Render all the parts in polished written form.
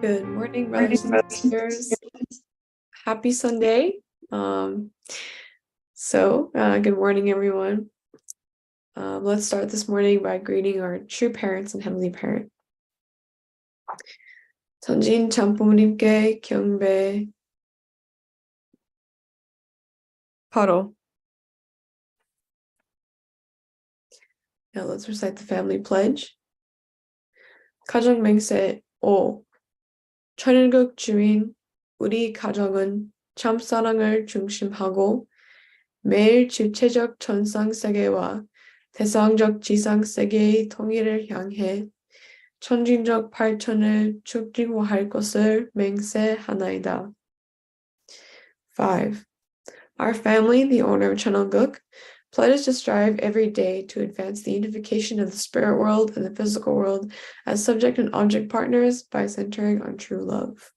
Good morning, brothers and sisters. Happy Sunday. Good morning, everyone. Let's start this morning by greeting our true parents and heavenly parent. 전진 참부모님께 경배. 바로. Now let's recite the family pledge. 가정 맹세 5. 천일국 주민, 우리 가정은 참 사랑을 중심하고 매일 주체적 천상 세계와 대상적 지상 세계의 통일을 향해 천진적 발전을 촉진할 것을 맹세하나이다. 5. Our family, the owner of Cheongguk, pledges to strive every day to advance the unification of the spirit world and the physical world as subject and object partners by centering on true love.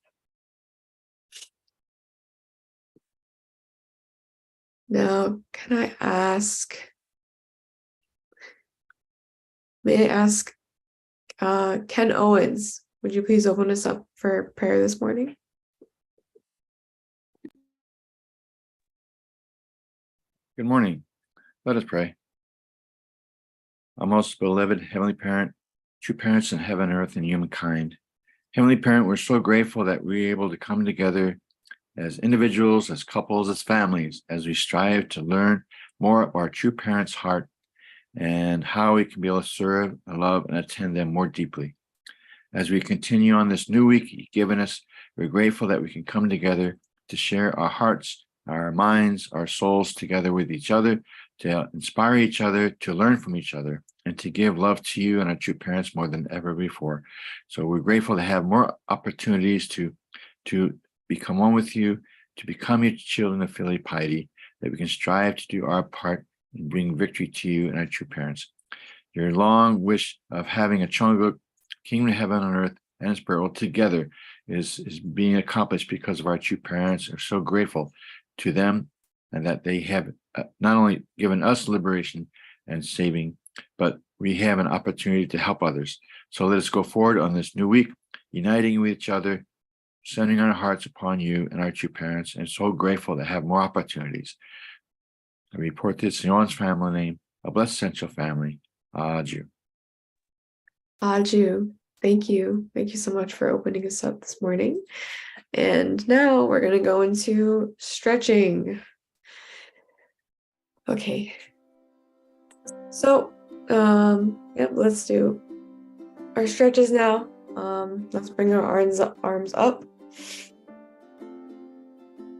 Now, may I ask Ken Owens, would you please open us up for prayer this morning? Good morning. Let us pray. Our most beloved Heavenly Parent, true parents in heaven, earth, and humankind. Heavenly Parent, we're so grateful that we're able to come together as individuals, as couples, as families, as we strive to learn more of our true parents' heart and how we can be able to serve, love, and attend them more deeply. As we continue on this new week you've given us, we're grateful that we can come together to share our hearts, our minds, our souls together with each other, to inspire each other, to learn from each other, and to give love to you and our true parents more than ever before. So we're grateful to have more opportunities to become one with you, to become your children of filial piety, that we can strive to do our part and bring victory to you and our true parents. Your long wish of having a Cheongguk, kingdom of heaven on earth and spirit world together is being accomplished because of our true parents. We're so grateful to them and that they have not only given us liberation and saving, but we have an opportunity to help others. So let us go forward on this new week, uniting with each other, sending our hearts upon you and our true parents, and so grateful to have more opportunities. I report this in Yohan's family name, a blessed essential family. Aju. Aju. Thank you. Thank you so much for opening us up this morning. And now we're going to go into stretching. Okay. So, let's do our stretches now. Let's bring our arms up.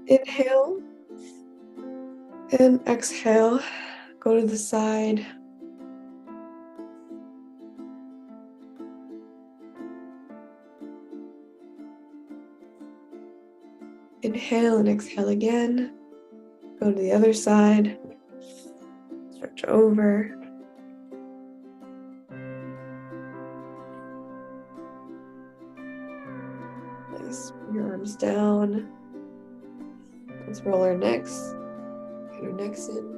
Inhale and exhale. Go to the side. Inhale and exhale again. Go to the other side. Stretch over. Nice. Bring your arms down. Let's roll our necks. Get our necks in.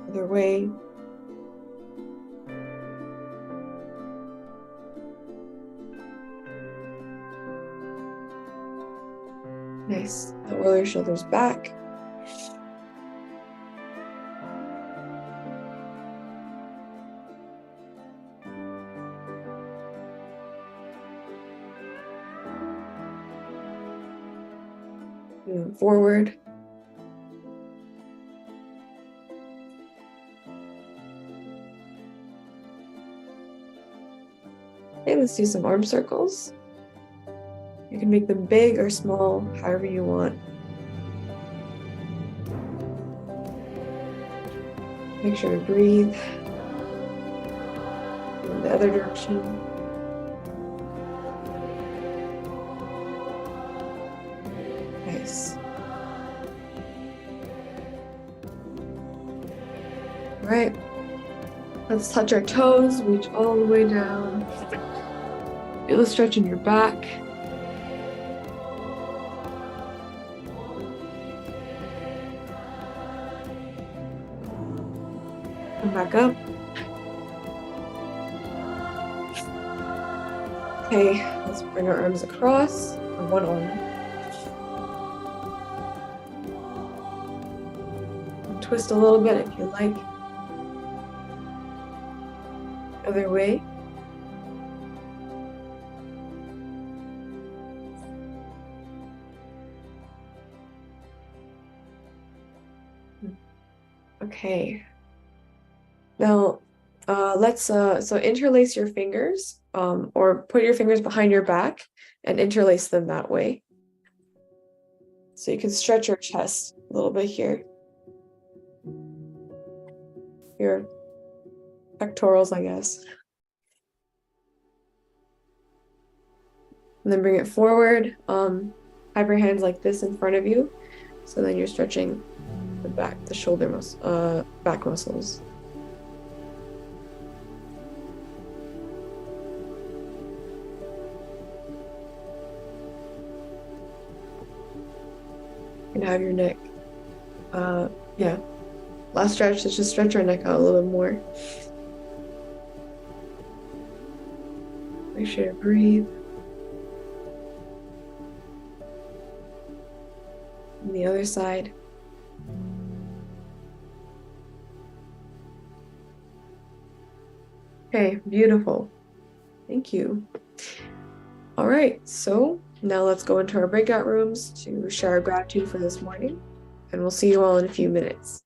Other way. Nice. Now roll your shoulders back. Move forward. Okay, let's do some arm circles. You can make them big or small, however you want. Make sure to breathe. In the other direction. Nice. All right. Let's touch our toes, reach all the way down. Feel a stretch in your back. Come back up. Okay, let's bring our arms across, or one arm. And twist a little bit if you like. Other way. Okay. Now, let's so interlace your fingers, or put your fingers behind your back and interlace them that way. So you can stretch your chest a little bit here. Your pectorals, I guess. And then bring it forward. Have your hands like this in front of you. So then you're stretching the back, the shoulder muscle, back muscles. You can have your neck. Yeah. Last stretch, let's just stretch our neck out a little bit more. Make sure to breathe. On the other side. Okay, beautiful. Thank you. All right, so now let's go into our breakout rooms to share our gratitude for this morning, and we'll see you all in a few minutes.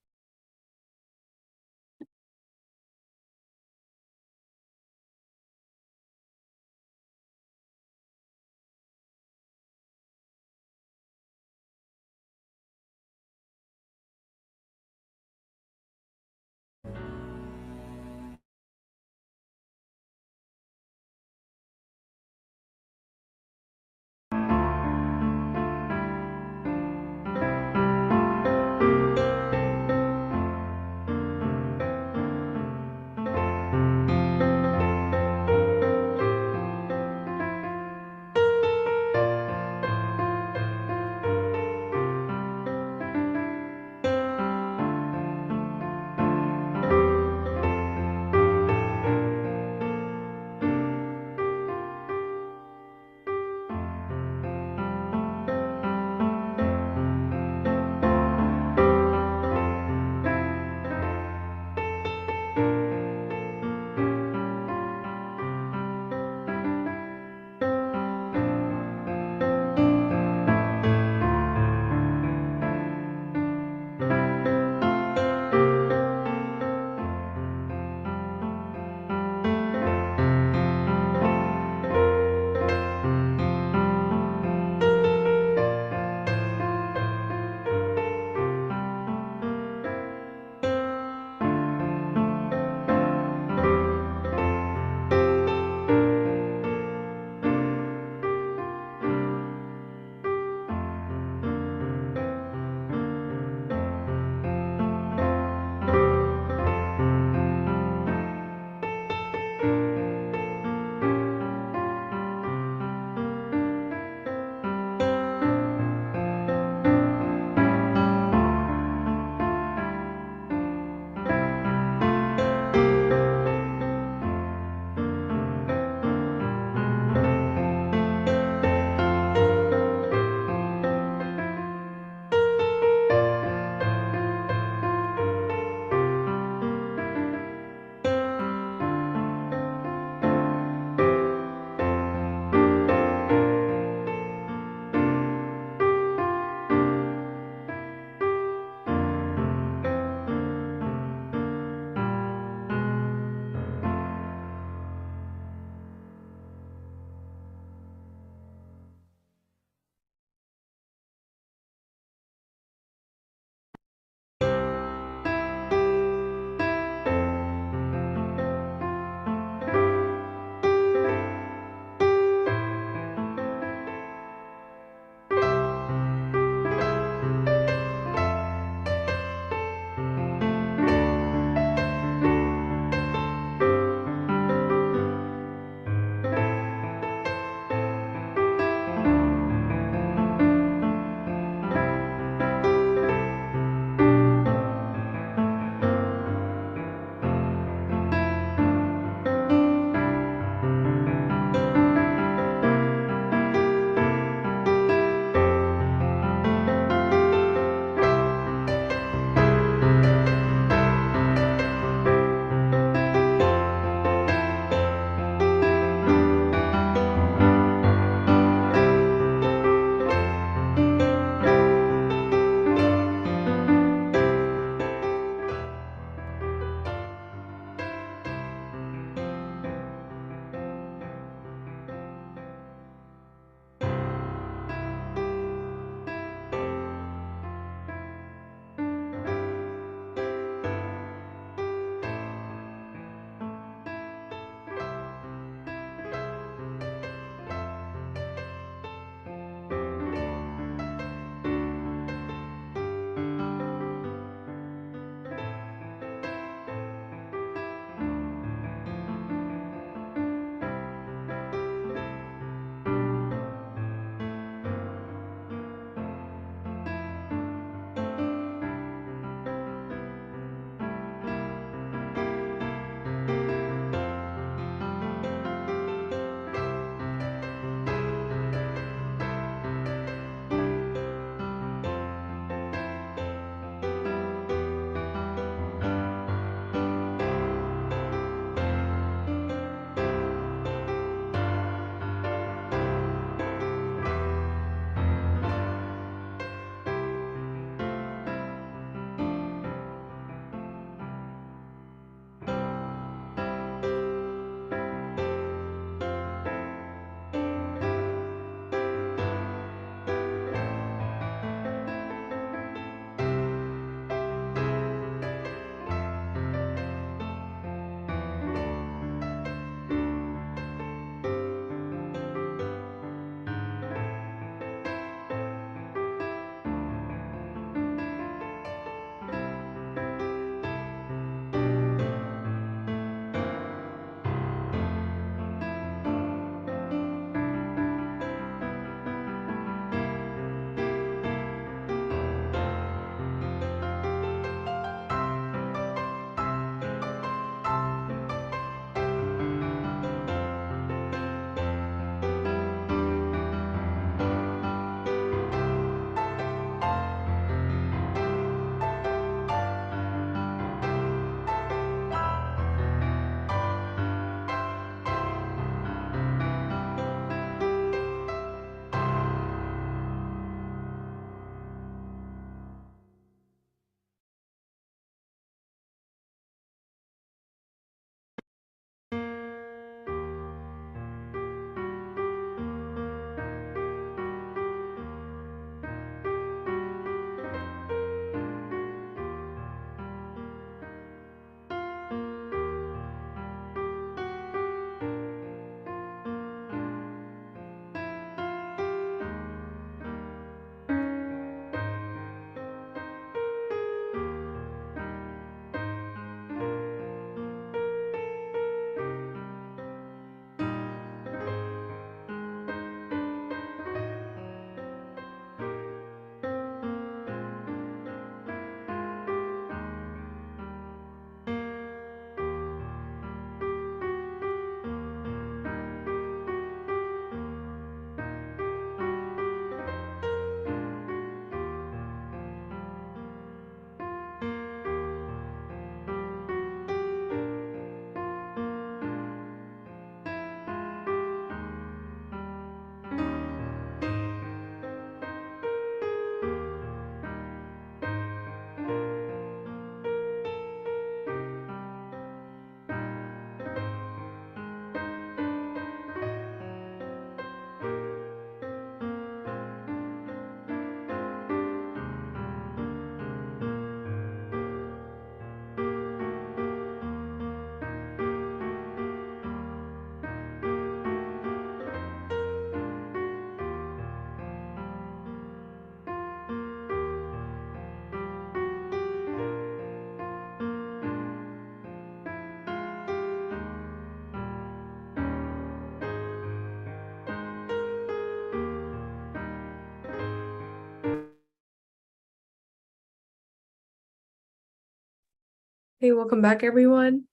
Hey, welcome back, everyone.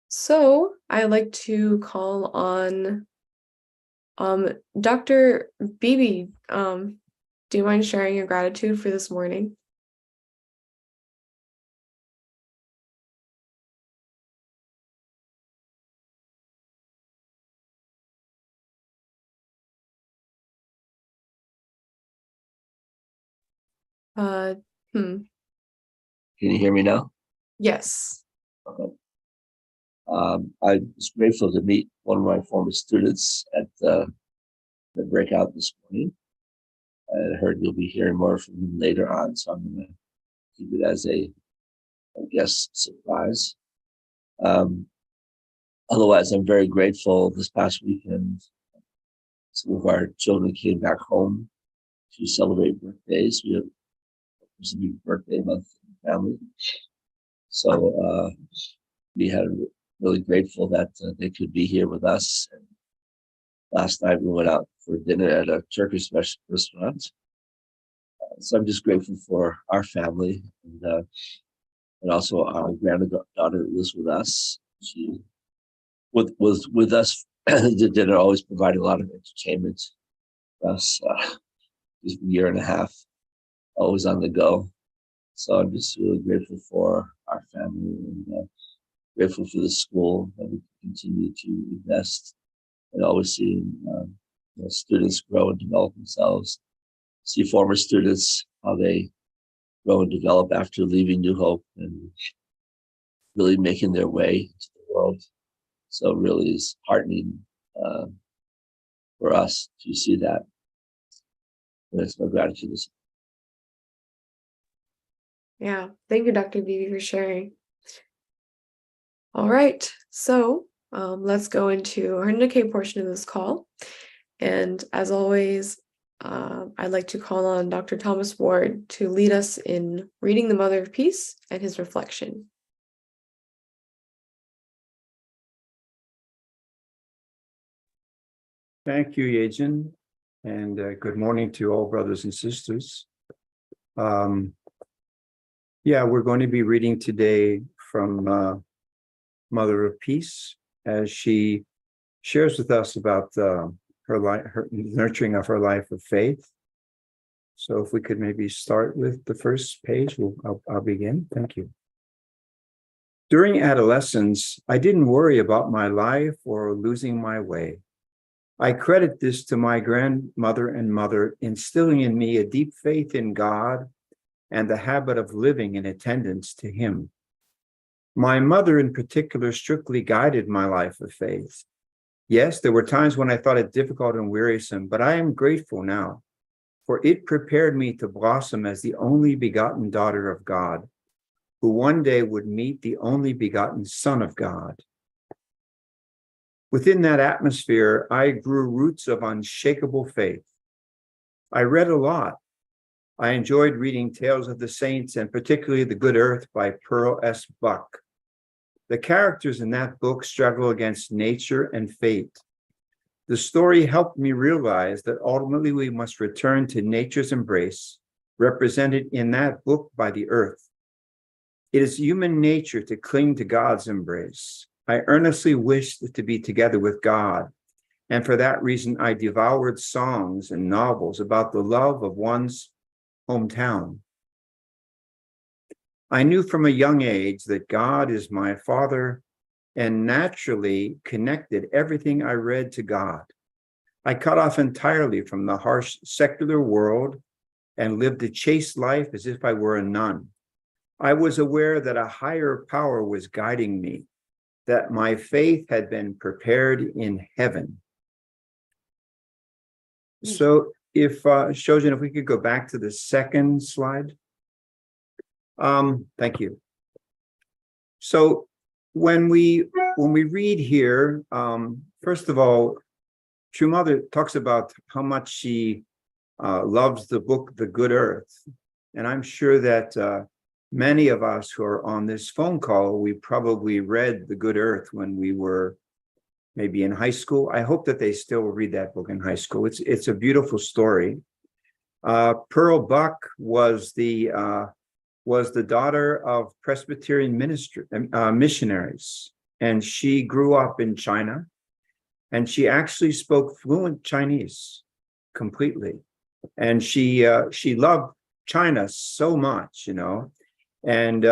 So I'd like to call on Dr. Beebe. Do you mind sharing your gratitude for this morning? Uh, hmm. Can you hear me now? Yes. Okay. I was grateful to meet one of my former students at the breakout this morning. I heard you'll be hearing more from him later on, so I'm going to keep it as a guest surprise. Otherwise, I'm very grateful. This past weekend, some of our children came back home to celebrate birthdays. We have a big birthday month in the family. So we had really grateful that they could be here with us. And last night we went out for dinner at a Turkish restaurant. So I'm just grateful for our family and also our granddaughter lives with us. She was with us the dinner, always provided a lot of entertainment for us. Just a year and a half, always on the go. So I'm just really grateful for our family and grateful for the school that we continue to invest and always seeing students grow and develop themselves. See former students, how they grow and develop after leaving New Hope and really making their way to the world. So really is heartening for us to see that. And it's my gratitude. Yeah. Thank you, Dr. Beebe, for sharing. All right. So let's go into our indicate portion of this call. And as always, I'd like to call on Dr. Thomas Ward to lead us in reading the Mother of Peace and his reflection. Thank you, Yejin, and good morning to all brothers and sisters. We're going to be reading today from Mother of Peace as she shares with us about her life, her nurturing of her life of faith. So if we could maybe start with the first page, I'll begin. Thank you. During adolescence, I didn't worry about my life or losing my way. I credit this to my grandmother and mother instilling in me a deep faith in God and the habit of living in attendance to Him. My mother in particular strictly guided my life of faith. Yes, there were times when I thought it difficult and wearisome, but I am grateful now, for it prepared me to blossom as the only begotten daughter of God, who one day would meet the only begotten Son of God. Within that atmosphere, I grew roots of unshakable faith. I read a lot. I enjoyed reading Tales of the Saints and particularly The Good Earth by Pearl S. Buck. The characters in that book struggle against nature and fate. The story helped me realize that ultimately we must return to nature's embrace, represented in that book by the earth. It is human nature to cling to God's embrace. I earnestly wished to be together with God, and for that reason I devoured songs and novels about the love of one's hometown. I knew from a young age that God is my Father and naturally connected everything I read to God. I cut off entirely from the harsh secular world and lived a chaste life as if I were a nun. I was aware that a higher power was guiding me, that my faith had been prepared in heaven. So if Shojin, if we could go back to the second slide. Thank you. So when we read here, first of all, True Mother talks about how much she loves the book, The Good Earth. And I'm sure that many of us who are on this phone call, we probably read The Good Earth when we were maybe in high school. I hope that they still read that book in high school. It's a beautiful story. Pearl Buck was the was the daughter of Presbyterian missionaries, and she grew up in China, and she actually spoke fluent Chinese completely, and she loved China so much, and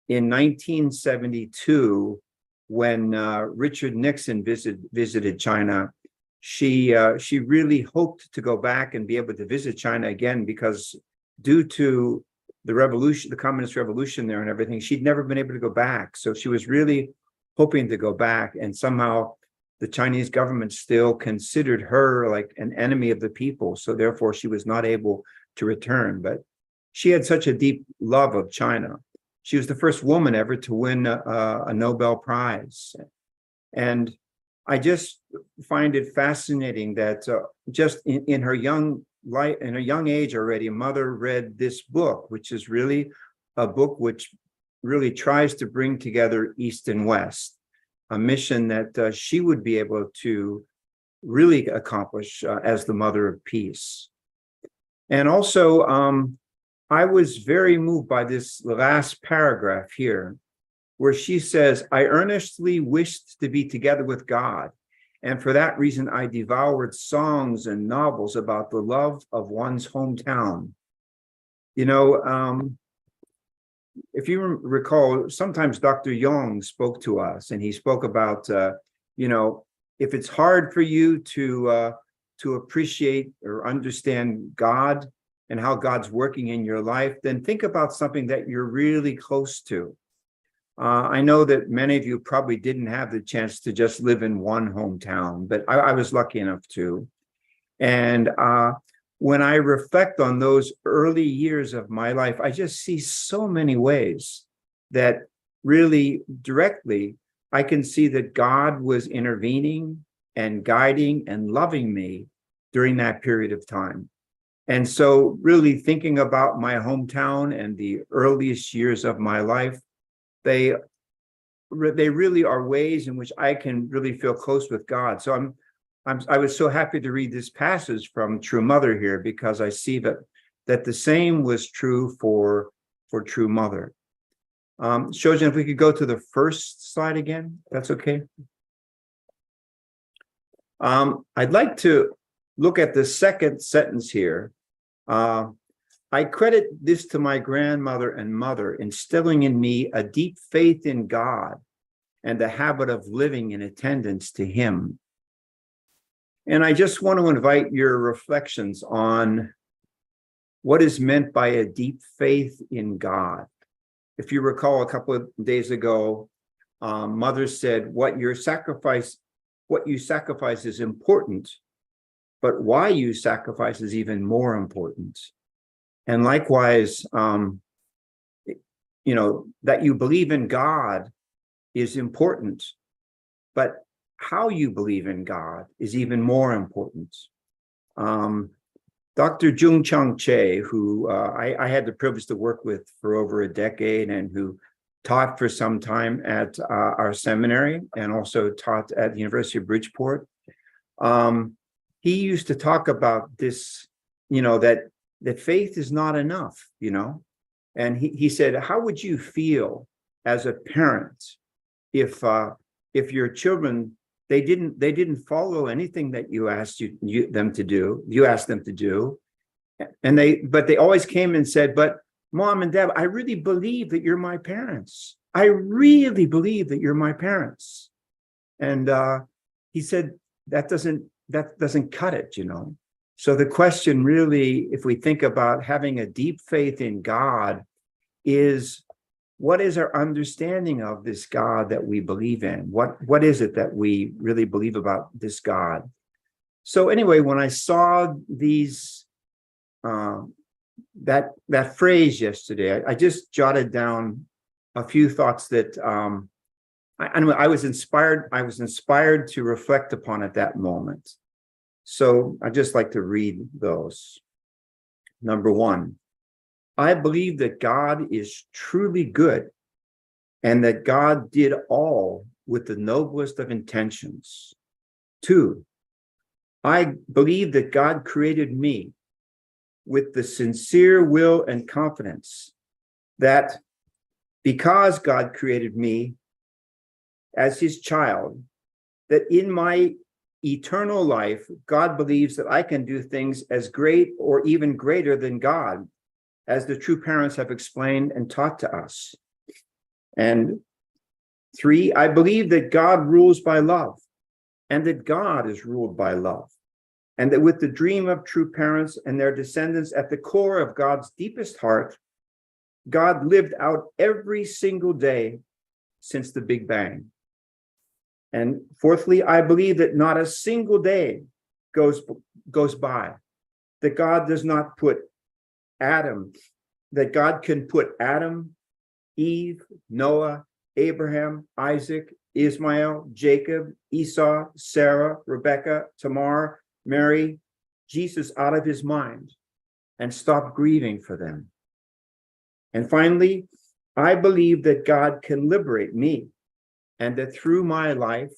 in 1972, when Richard Nixon visited China, she really hoped to go back and be able to visit China again, because due to the revolution, the communist revolution there and everything, she'd never been able to go back. So she was really hoping to go back, and somehow the Chinese government still considered her like an enemy of the people. So therefore she was not able to return. But she had such a deep love of China. She was the first woman ever to win a Nobel Prize. And I just find it fascinating that just in her young life, in her young age already, Mother read this book, which is really a book which really tries to bring together East and West, a mission that she would be able to really accomplish as the Mother of Peace. And also, I was very moved by this last paragraph here, where she says, "I earnestly wished to be together with God, and for that reason I devoured songs and novels about the love of one's hometown." If you recall, sometimes Dr. Yong spoke to us, and he spoke about, if it's hard for you to appreciate or understand God and how God's working in your life, then think about something that you're really close to. I know that many of you probably didn't have the chance to just live in one hometown, but I was lucky enough to. And when I reflect on those early years of my life, I just see so many ways that really directly I can see that God was intervening and guiding and loving me during that period of time. And so really thinking about my hometown and the earliest years of my life, they really are ways in which I can really feel close with God. So I was so happy to read this passage from True Mother here, because I see that the same was true for True Mother. Shojin, if we could go to the first slide again, that's okay. I'd like to look at the second sentence here. I credit this to my grandmother and mother, instilling in me a deep faith in God and the habit of living in attendance to Him. And I just want to invite your reflections on what is meant by a deep faith in God. If you recall, a couple of days ago, Mother said, what you sacrifice is important, but why you sacrifice is even more important. And likewise, that you believe in God is important, but how you believe in God is even more important. Dr. Jung Chung Che, who I had the privilege to work with for over a decade, and who taught for some time at our seminary and also taught at the University of Bridgeport, he used to talk about this, that faith is not enough, and he said, how would you feel as a parent if your children, they didn't follow anything that you asked them to do, but they always came and said, but Mom and Dad, I really believe that you're my parents. I really believe that you're my parents. And he said that doesn't cut it, So the question really, if we think about having a deep faith in God, is what is our understanding of this God that we believe in? What is it that we really believe about this God? So anyway, when I saw these that phrase yesterday, I just jotted down a few thoughts that I was inspired to reflect upon at that moment. So I'd just like to read those. Number one, I believe that God is truly good and that God did all with the noblest of intentions. 2, I believe that God created me with the sincere will and confidence that because God created me as his child, that in my eternal life, God believes that I can do things as great or even greater than God, as the true parents have explained and taught to us. And 3, I believe that God rules by love, and that God is ruled by love, and that with the dream of true parents and their descendants at the core of God's deepest heart, God lived out every single day since the Big Bang. And 4thly, I believe that not a single day goes by that God does not put Adam, that God can put Adam, Eve, Noah, Abraham, Isaac, Ismael, Jacob, Esau, Sarah, Rebecca, Tamar, Mary, Jesus out of his mind and stop grieving for them. And finally, I believe that God can liberate me, and that through my life,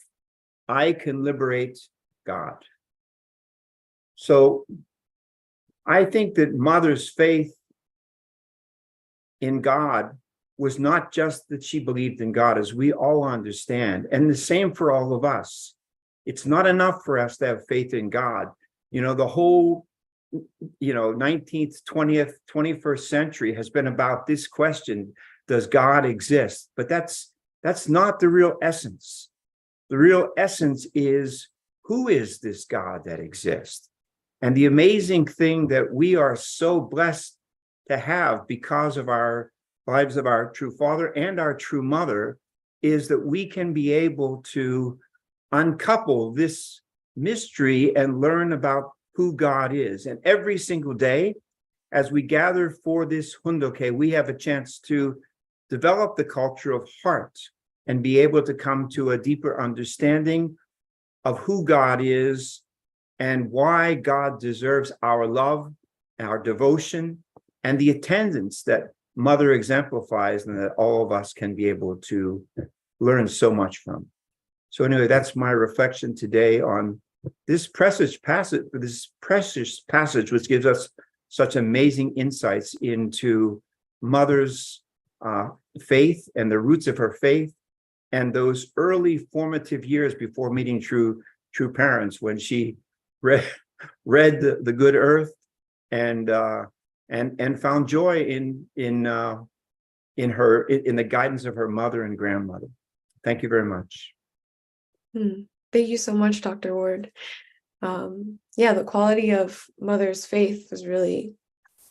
I can liberate God. So I think that Mother's faith in God was not just that she believed in God, as we all understand, and the same for all of us. It's not enough for us to have faith in God. The whole 19th, 20th, 21st century has been about this question: does God exist? But that's not the real essence. The real essence is, who is this God that exists? And the amazing thing that we are so blessed to have because of our lives of our true father and our true mother is that we can be able to uncouple this mystery and learn about who God is. And every single day, as we gather for this Hundoke, we have a chance to develop the culture of heart and be able to come to a deeper understanding of who God is and why God deserves our love, our devotion, and the attendance that Mother exemplifies, and that all of us can be able to learn so much from. So anyway, that's my reflection today on this precious passage, which gives us such amazing insights into Mother's faith and the roots of her faith, and those early formative years before meeting true parents, when she read the Good Earth and found joy in the guidance of her mother and grandmother. Thank you very much. Thank you so much, Dr. Ward. The quality of Mother's faith was really,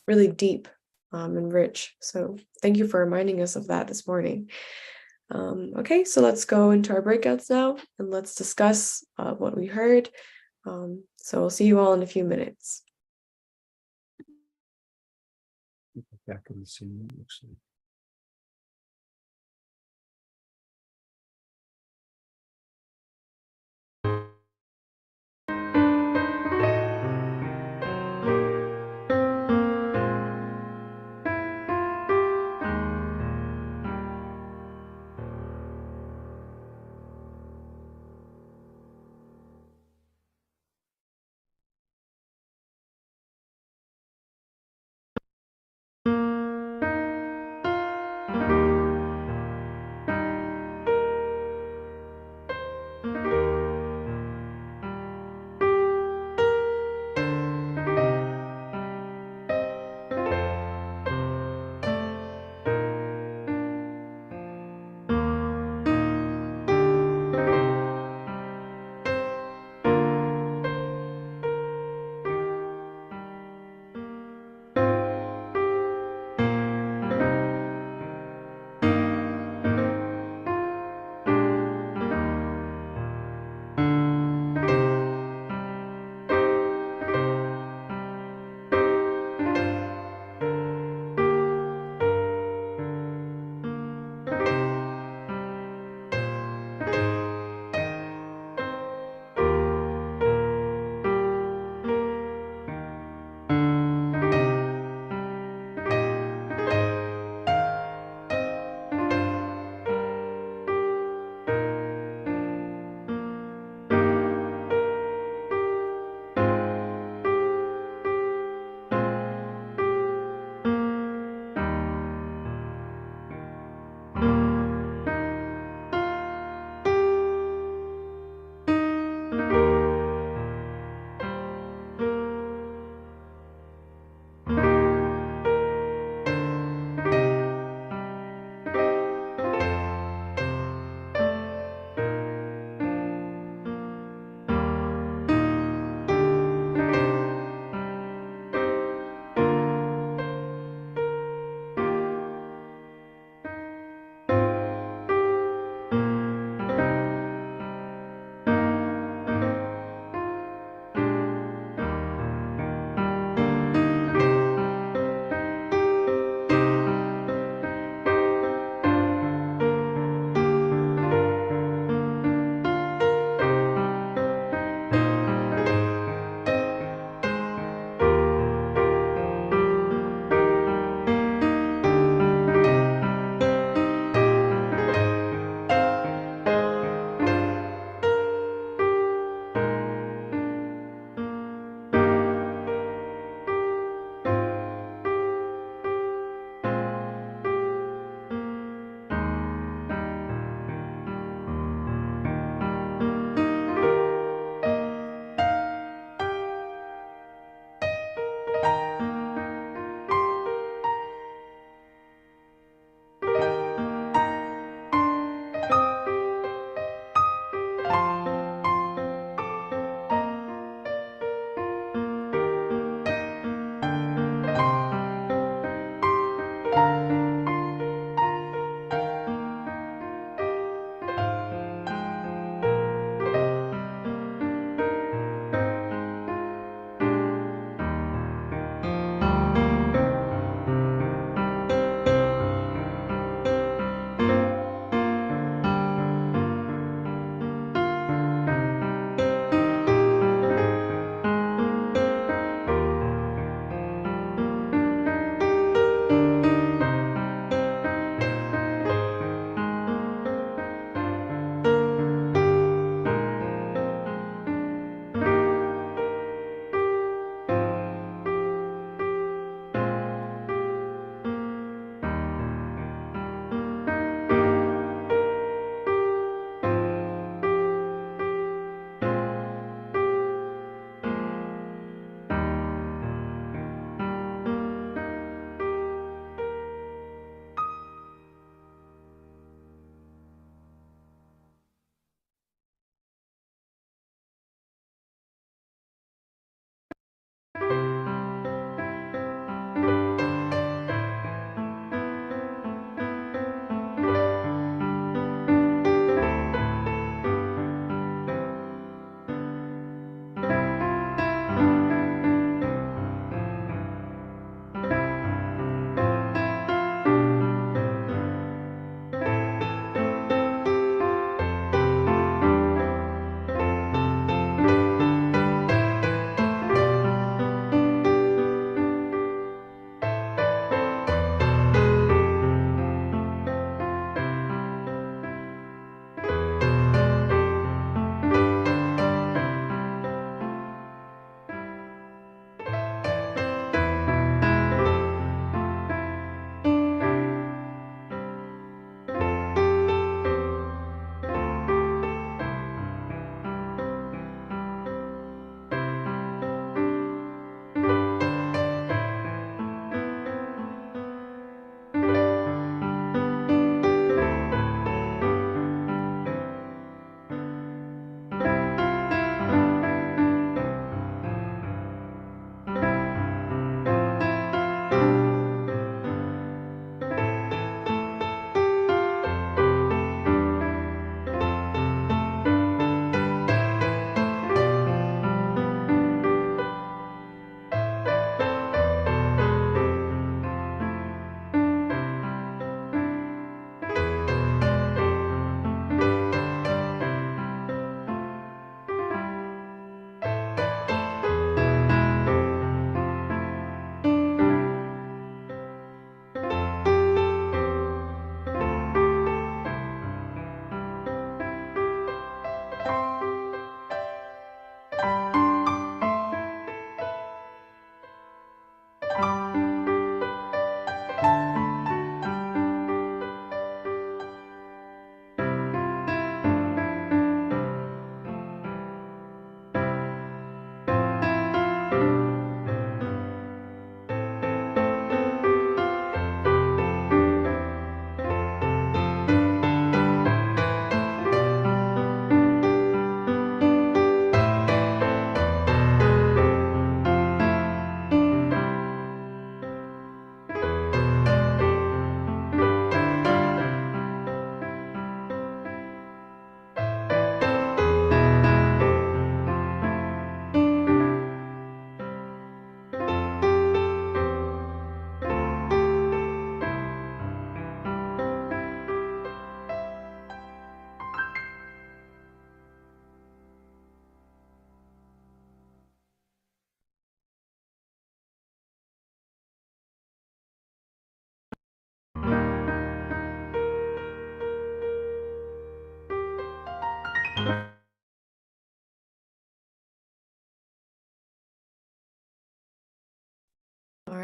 really deep and rich. So thank you for reminding us of that this morning. Okay, so let's go into our breakouts now and let's discuss what we heard. So we'll see you all in a few minutes. Back in the scene, looks like.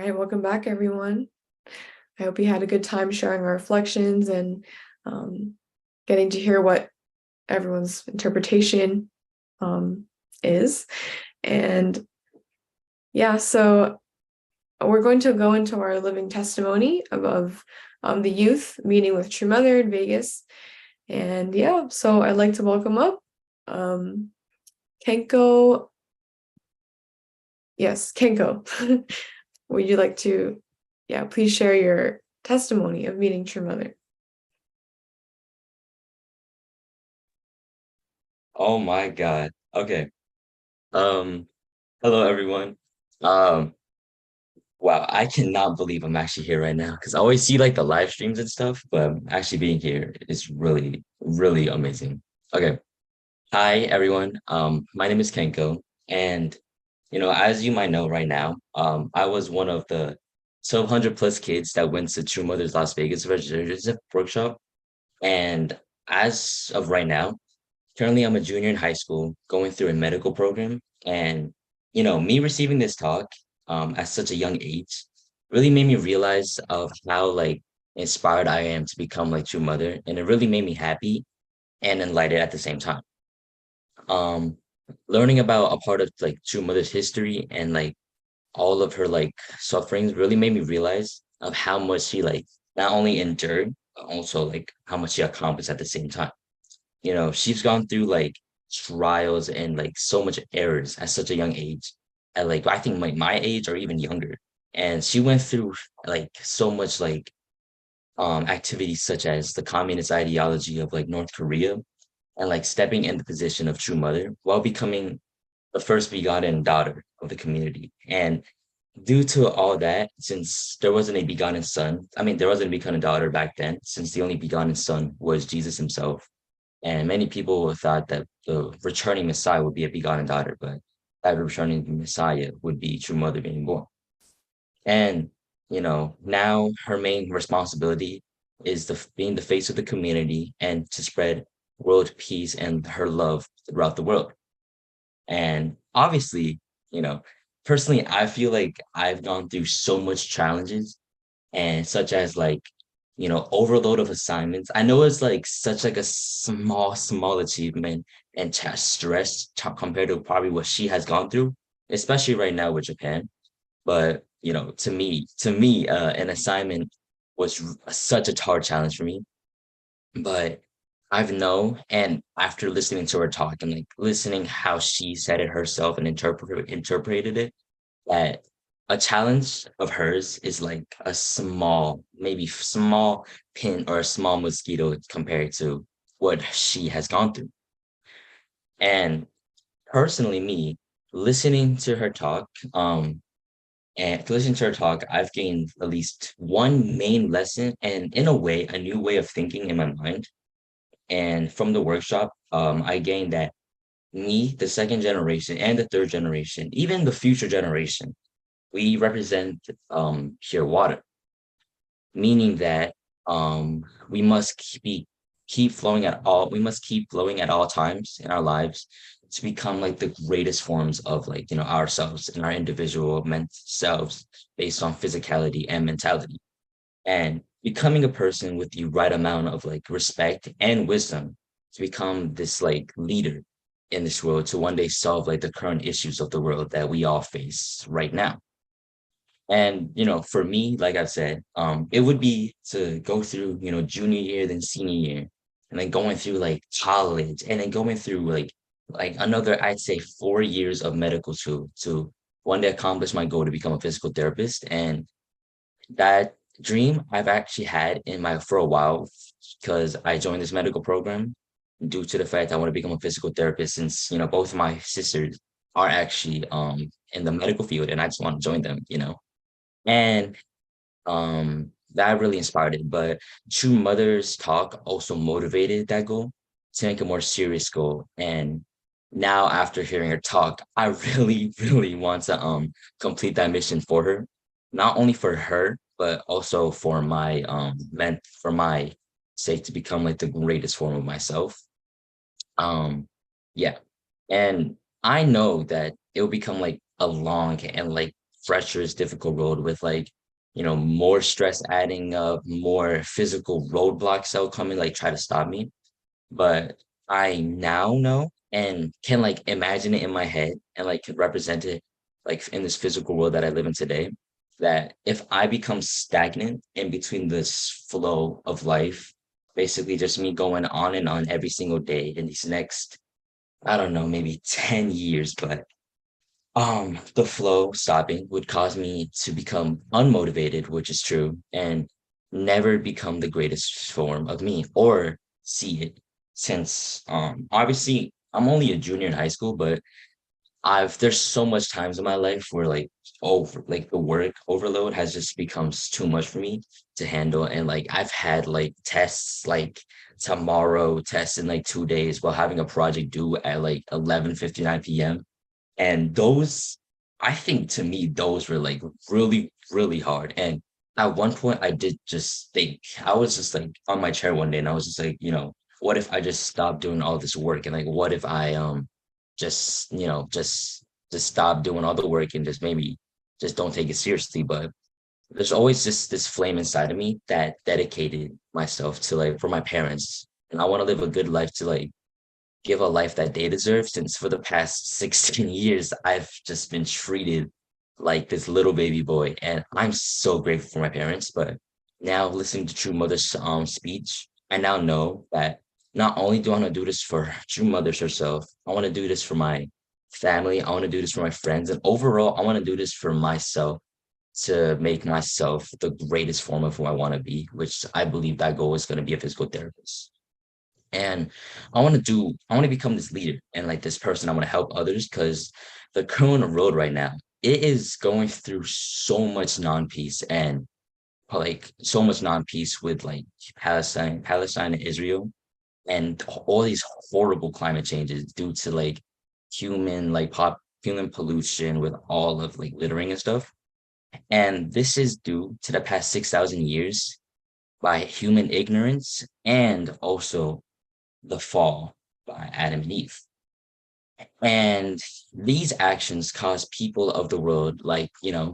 Hi, welcome back, everyone. I hope you had a good time sharing our reflections and getting to hear what everyone's interpretation is. And yeah, so we're going to go into our living testimony of the youth meeting with True Mother in Vegas. And yeah, so I'd like to welcome up Kenko. Yes, Kenko. Would you like to, please share your testimony of meeting True Mother? Oh my God. Okay. Um, Hello everyone. Um, wow, I cannot believe I'm actually here right now because I always see like the live streams and stuff, but actually being here is really, really amazing. Okay. Hi everyone. My name is Kenko, and as you might know right now, I was one of the 1,200 plus kids that went to True Mother's Las Vegas Register workshop. And as of right now, currently, I'm a junior in high school going through a medical program. And, me receiving this talk at such a young age really made me realize of how like inspired I am to become like True Mother. And it really made me happy and enlightened at the same time. Um, Learning about a part of like True Mother's history and like all of her like sufferings really made me realize of how much she like not only endured, but also like how much she accomplished at the same time. She's gone through like trials and like so much errors at such a young age, at like I think like my age or even younger. And she went through like so much like activities such as the communist ideology of like North Korea and like stepping in the position of True Mother while becoming the first begotten daughter of the community. And due to all that, since there wasn't a begotten son, I mean there wasn't a begotten daughter back then, since the only begotten son was Jesus himself, and many people thought that the returning Messiah would be a begotten daughter, but that returning Messiah would be True Mother being born. And, now her main responsibility is being the face of the community and to spread world peace and her love throughout the world. And obviously, you know, personally, I feel like I've gone through so much challenges and such as like overload of assignments. I know it's like such like a small achievement and stress compared to probably what she has gone through, especially right now with Japan. But to me an assignment was such a hard challenge for me. But I've known, and after listening to her talk and like listening how she said it herself and interpreted it, that a challenge of hers is like a small, maybe small pin or a small mosquito compared to what she has gone through. And personally, me listening to her talk, and listening to her talk, I've gained at least one main lesson and in a way, a new way of thinking in my mind. And from the workshop, I gained that me, the second generation and the third generation, even the future generation, we represent pure water, meaning that we must keep flowing at all. We must keep flowing at all times in our lives to become like the greatest forms of like ourselves and our individual selves based on physicality and mentality, and becoming a person with the right amount of like respect and wisdom to become this like leader in this world to one day solve like the current issues of the world that we all face right now. And for me, like I've said, it would be to go through, junior year, then senior year, and then going through like college, and then going through like another, I'd say 4 years of medical school to one day accomplish my goal to become a physical therapist. And that dream I've actually had in my for a while because I joined this medical program due to the fact I want to become a physical therapist since both of my sisters are actually in the medical field and I just want to join them. And that really inspired it. But True Mother's talk also motivated that goal to make a more serious goal. And now after hearing her talk, I really, really want to complete that mission for her. Not only for her, but also for my for my sake to become like the greatest form of myself. Yeah. And I know that it will become like a long and like treacherous, difficult road with like, more stress adding up, more physical roadblocks that will come and like try to stop me. But I now know and can like imagine it in my head and like can represent it like in this physical world that I live in today. That if I become stagnant in between this flow of life, basically just me going on and on every single day in these next, I don't know, maybe 10 years, but the flow stopping would cause me to become unmotivated, which is true, and never become the greatest form of me or see it. Since obviously I'm only a junior in high school, but there's so much times in my life where like the work overload has just become too much for me to handle. And like I've had like tests like tomorrow, tests in like 2 days while having a project due at like 11:59 p.m. And those, I think to me, those were like really, really hard. And at one point, I did just think, I was just like on my chair one day and I was just like, what if I just stopped doing all this work? And like, what if I just, just stop doing all the work and just maybe just don't take it seriously? But there's always just this flame inside of me that dedicated myself to like for my parents. And I want to live a good life to like give a life that they deserve, since for the past 16 years I've just been treated like this little baby boy. And I'm so grateful for my parents. But now listening to True Mother's speech, I now know that not only do I want to do this for True Mother's herself, I want to do this for my family, I want to do this for my friends, and overall I want to do this for myself, to make myself the greatest form of who I want to be, which I believe that goal is going to be a physical therapist. And I want to become this leader and like this person. I want to help others, because the current road right now, it is going through so much non-peace, and like so much non-peace with like Palestine and Israel, and all these horrible climate changes due to like human pollution with all of like littering and stuff. And this is due to the past 6,000 years by human ignorance, and also the fall by Adam and Eve. And these actions cause people of the world, like,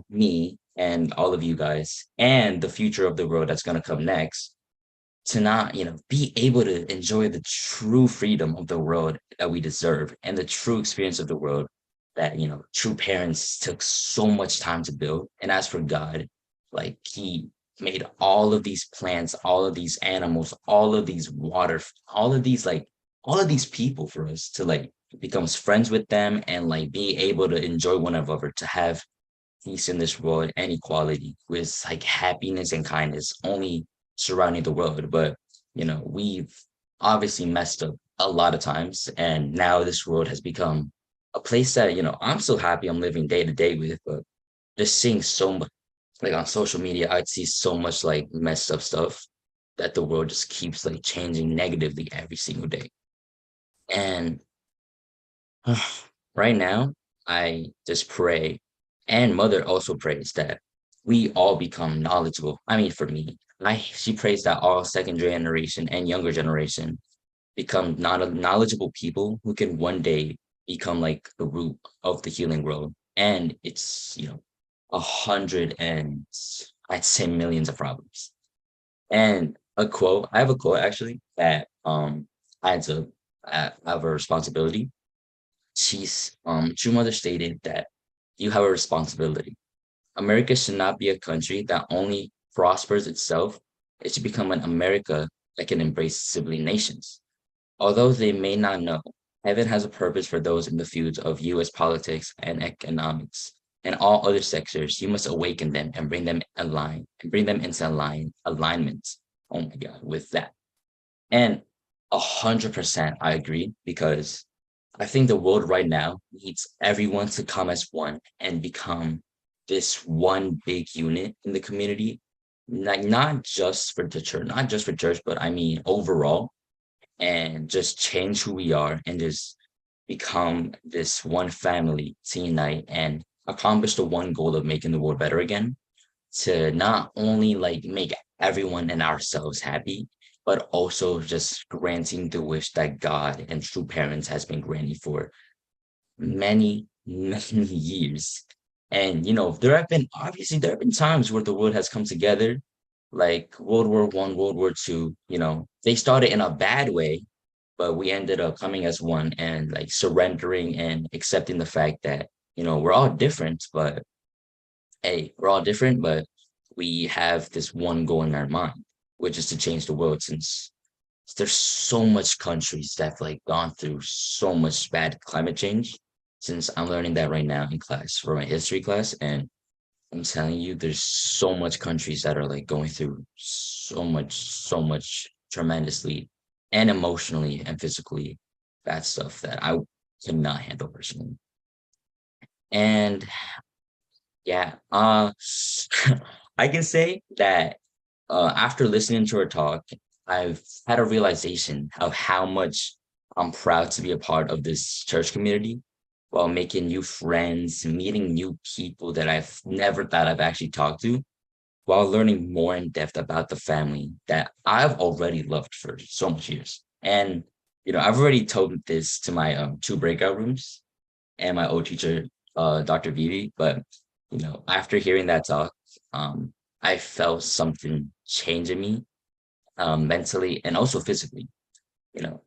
me and all of you guys, and the future of the world that's going to come next, to not, be able to enjoy the true freedom of the world that we deserve, and the true experience of the world that, true parents took so much time to build. And as for God, like he made all of these plants, all of these animals, all of these water, all of these people for us to like becomes friends with them, and like be able to enjoy one another, to have peace in this world and equality with like happiness and kindness only surrounding the world. But we've obviously messed up a lot of times, and now this world has become a place that I'm so happy I'm living day to day with. But just seeing so much like on social media, I'd see so much like messed up stuff that the world just keeps like changing negatively every single day. And right now, I just pray, and mother also prays that we all become knowledgeable. I mean, for me, she prays that all second generation and younger generation become knowledgeable people who can one day become like the root of the healing world. And it's 100 and I'd say millions of problems. And I have a quote actually that adds up. I have a responsibility. True Mother stated that you have a responsibility. America should not be a country that only prospers itself. It should become an America that can embrace sibling nations. Although they may not know, heaven has a purpose for those in the fields of US politics and economics and all other sectors. You must awaken them and bring them into alignment. Oh my God, with that. And 100% I agree, because I think the world right now needs everyone to come as one and become this one big unit in the community. Like not just for the church, but I mean overall, and just change who we are and just become this one family to unite and accomplish the one goal of making the world better again, to not only like make everyone and ourselves happy, but also just granting the wish that God and true parents has been granting for many, many years. And there have been times where the world has come together, like World War I, World War II. They started in a bad way, but we ended up coming as one and like surrendering and accepting the fact that we're all different, but hey, we're all different, but we have this one goal in our mind, which is to change the world. Since there's so much countries that have like gone through so much bad climate change. Since I'm learning that right now in class for my history class, and I'm telling you, there's so much countries that are like going through so much tremendously and emotionally and physically bad stuff that I cannot handle personally. And yeah, I can say that after listening to her talk, I've had a realization of how much I'm proud to be a part of this church community while making new friends, meeting new people that I've never thought I've actually talked to, while learning more in depth about the family that I've already loved for so much years. And, I've already told this to my two breakout rooms and my old teacher, Dr. Vivi, but, after hearing that talk, I felt something change in me, mentally and also physically. You know,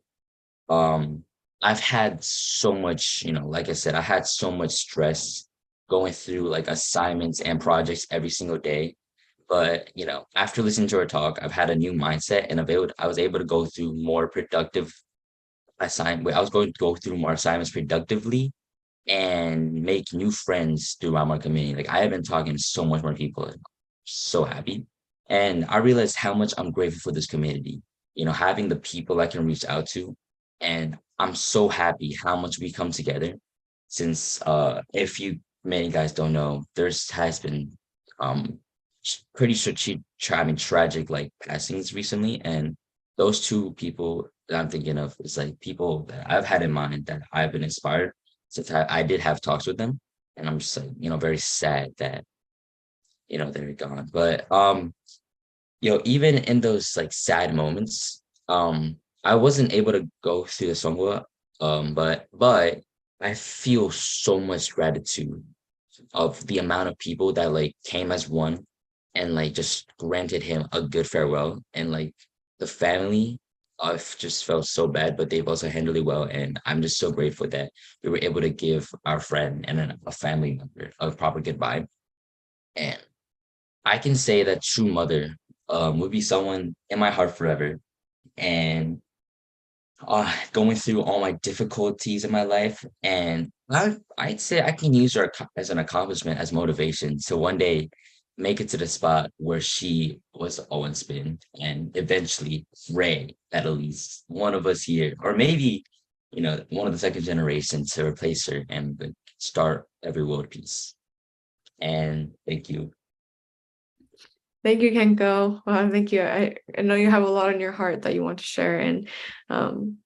um, I've had so much, like I said, I had so much stress going through like assignments and projects every single day. But after listening to her talk, I've had a new mindset, and I was able to go through more productive I was going to go through more assignments productively and make new friends throughout my community. Like I have been talking to so much more people. And I'm so happy. And I realized how much I'm grateful for this community, having the people I can reach out to. And I'm so happy how much we come together since if you many guys don't know, there's has been um pretty tragic like passings recently. And those two people that I'm thinking of is like people that I've had in mind that I've been inspired since I did have talks with them, and I'm just like, very sad that, they're gone. But even in those like sad moments, I wasn't able to go through the songwa, but I feel so much gratitude of the amount of people that like came as one and like just granted him a good farewell, and like the family, I've just felt so bad, but they've also handled it well, and I'm just so grateful that we were able to give our friend and a family member a proper goodbye. And I can say that true mother would be someone in my heart forever. And going through all my difficulties in my life, and I'd say I can use her as an accomplishment, as motivation to one day make it to the spot where she was always been, and eventually pray that at least one of us here, or maybe one of the second generation, to replace her and like, start every world peace. And thank you. Thank you, Kenko. Thank you. I know you have a lot on your heart that you want to share. And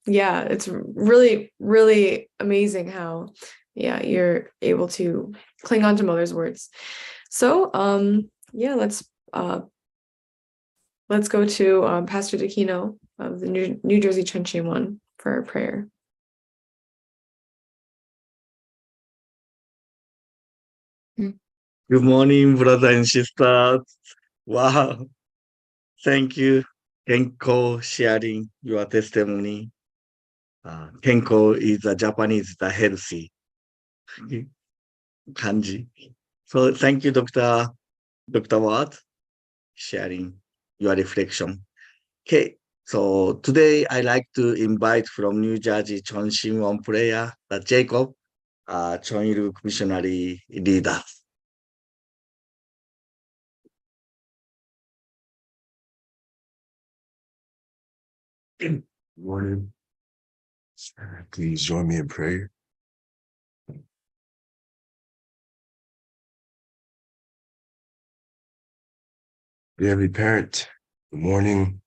yeah, it's really, really amazing how, yeah, you're able to cling on to Mother's words. So yeah, let's go to Pastor Dakino of the New Jersey Chuncheon one for our prayer. Good morning, brothers and sisters. Wow. Thank you, Kenko, sharing your testimony. Kenko is a Japanese, the healthy kanji. So thank you, Dr. Watt, sharing your reflection. Okay, so today I like to invite from New Jersey Chonshin One Prayer, the Jacob, Chonil missionary leader. Good morning. Please join me in prayer. Dear Heavenly Parent, good morning.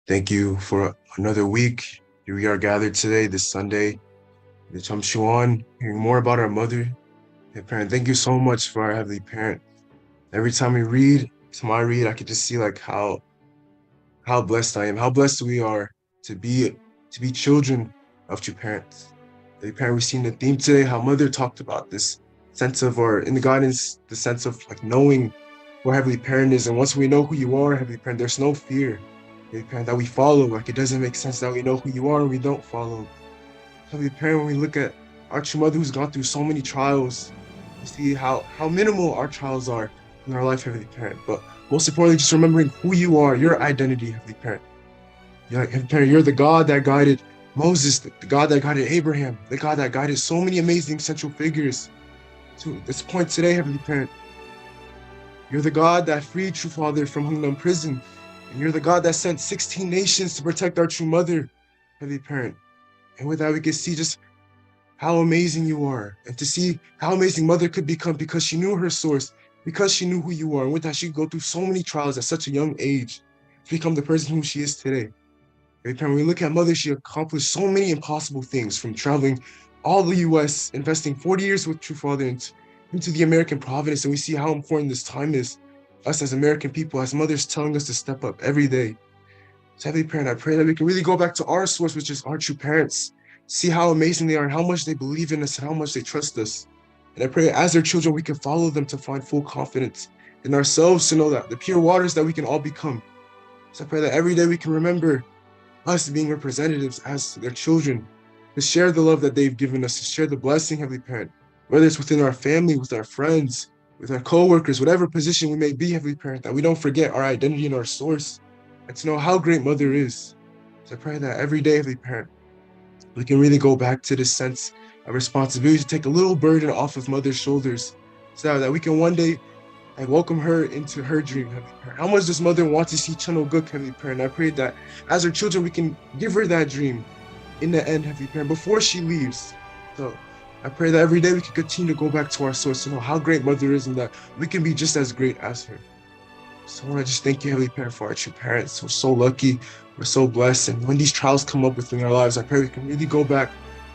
Thank you for another week. Here we are gathered today, this Sunday, the Chumshuan, hearing more about our mother. Heavenly Parent, thank you so much for our Heavenly Parent. Every time I read, I could just see like how blessed I am, how blessed we are to be children of true parents. Heavenly Parent, we've seen the theme today, how Mother talked about this sense of, or in the guidance, the sense of like knowing who our Heavenly Parent is. And once we know who you are, Heavenly Parent, there's no fear, Heavenly Parent, that we follow. Like it doesn't make sense that we know who you are and we don't follow. Heavenly Parent, when we look at our true mother who's gone through so many trials, we see how minimal our trials are in our life, Heavenly Parent. But most importantly, just remembering who you are, your identity, Heavenly Parent. Heavenly Parent, you're the God that guided Moses, the God that guided Abraham, the God that guided so many amazing central figures to this point today, Heavenly Parent. You're the God that freed True Father from Hungnam prison. And you're the God that sent 16 nations to protect our true mother, Heavenly Parent. And with that, we can see just how amazing you are, and to see how amazing mother could become because she knew her source, because she knew who you are. And with that, she could go through so many trials at such a young age to become the person who she is today. When we look at mother, she accomplished so many impossible things, from traveling all the US, investing 40 years with True Father into the American province. And we see how important this time is, us as American people, as mothers telling us to step up every day. So Heavenly Parent, I pray that we can really go back to our source, which is our true parents, see how amazing they are and how much they believe in us and how much they trust us. And I pray as their children, we can follow them to find full confidence in ourselves, to know that the pure waters that we can all become. So I pray that every day we can remember us being representatives as their children, to share the love that they've given us, to share the blessing, Heavenly Parent, whether it's within our family, with our friends, with our co-workers, whatever position we may be, Heavenly Parent, that we don't forget our identity and our source, and to know how great Mother is. So I pray that every day, Heavenly Parent, we can really go back to this sense of responsibility to take a little burden off of Mother's shoulders, so that we can one day welcome her into her dream, Heavenly Parent. How much does Mother want to see Chano Guk, Heavenly Parent? I pray that as her children, we can give her that dream in the end, Heavenly Parent, before she leaves. So I pray that every day we can continue to go back to our source, to know how great Mother is and that we can be just as great as her. So I want to just thank you, Heavenly Parent, for our true parents. We're so lucky, we're so blessed. And when these trials come up within our lives, I pray we can really go back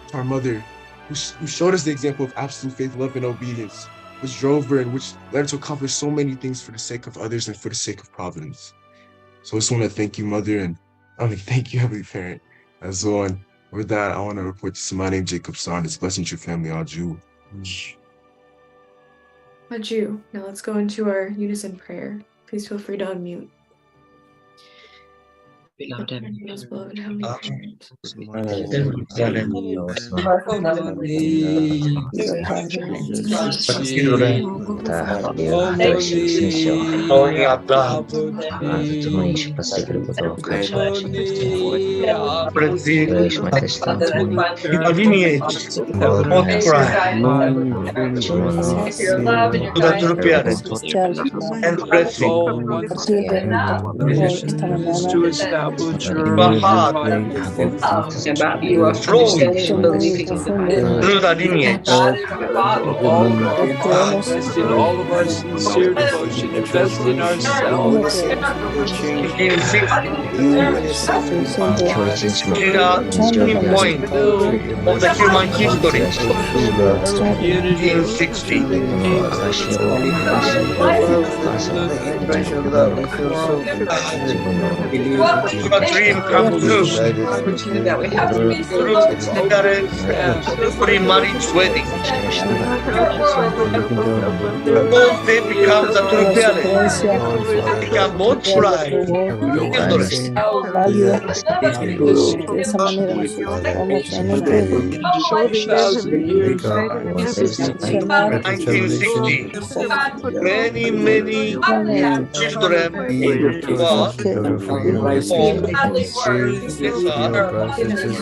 to our mother, who showed us the example of absolute faith, love, and obedience, which drove her and which led her to accomplish so many things for the sake of others and for the sake of providence. So I just want to thank you, Mother, and thank you, Heavenly Parent, as well. And with that, I want to report to my name, Jacob Son. It's blessing your family, Aju. Aju. Now let's go into our unison prayer. Please feel free to unmute. Beloved Heavenly Most beloved Heavenly Parent. To establish your heart about you are strong believing through the lineage. all of our invest in all of our sincere devotion, invest in ourselves. In 60, the turning point of the human history. In 60, the dream come true. Through pre-marriage wedding. Both they become the true parents. Become both pride, De esa manera nosotros vamos realmente perfeccionar 1960, many children tenemos was que ya después del desarrollo de su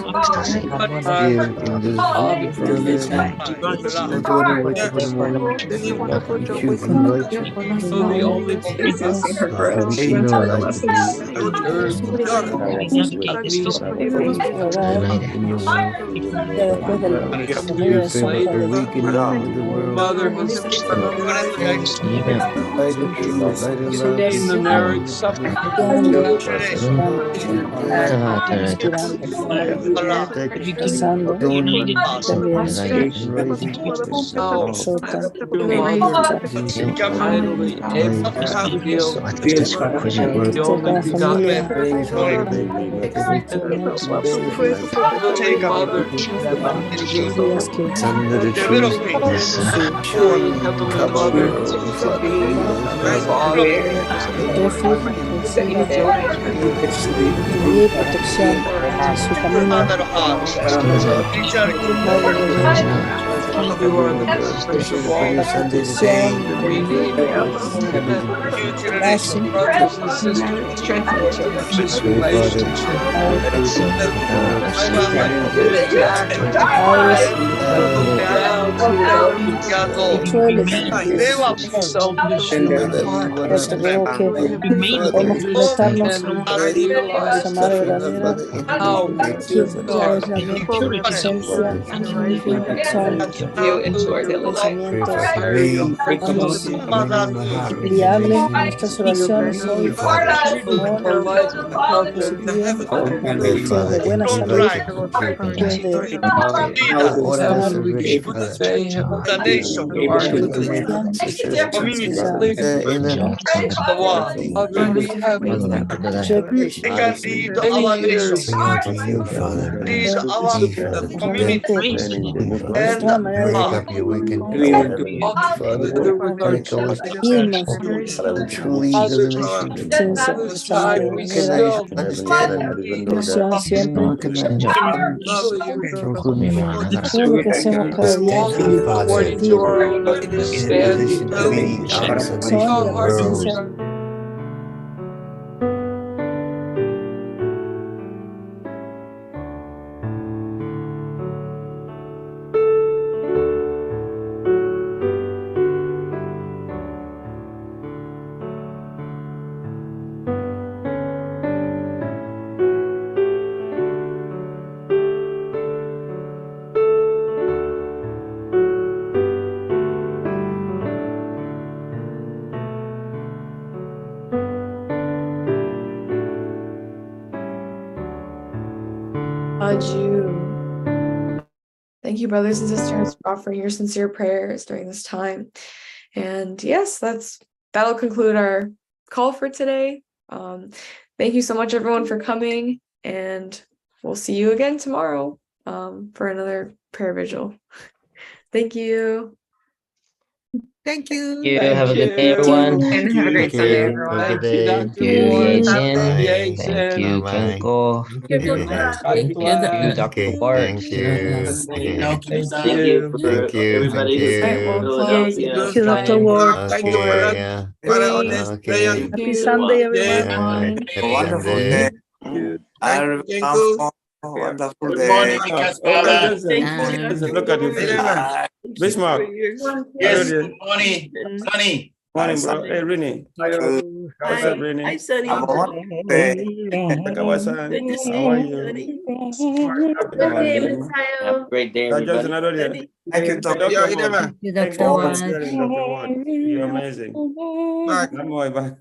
Mother has in the marriage inspirando, rezando también Sota, in the race toda la familia, sentimientos, días que Under the trees, refugio, recibe tu guía y protección en su camino. Padre de luz, la protección, gracia, padres, consueles, te ruego que podamos conectarnos con esa madre verdadera, quien ya es la mente, la presencia, son pensamientos, vamos enviarle nuestras oraciones hoy, amor positivo, llenos de buena salud, llenos de siempre todo lo que hacemos cada día sentir son de la presencia. Thank you, brothers and sisters, for offering your sincere prayers during this time. And yes, that'll conclude our call for today. Thank you so much, everyone, for coming, and we'll see you again tomorrow for another prayer vigil. Thank you. Thank you. Have a good day, everyone. And have a great Sunday, everyone. Thank you, Yasin. Thank you, Kenko. Thank you, Dr. Bart. Thank you. Thank you for everybody who's All right, we'll close. Thank you, Dr. Ward. Okay, yeah. Okay. Happy Sunday, everyone. Yeah, wonderful day. Wonderful day. Look at your face. Bismarck. Yes, good morning, Sunny. Morning, bro. Hey, Rini. What's up, Rini? Hi, Sunny. Takawa-san, how are you? Have a great day, That just everybody. another day. Thank you, Dr. Dr. Dr. Ward. Dr. Ward. You're amazing. Not more, but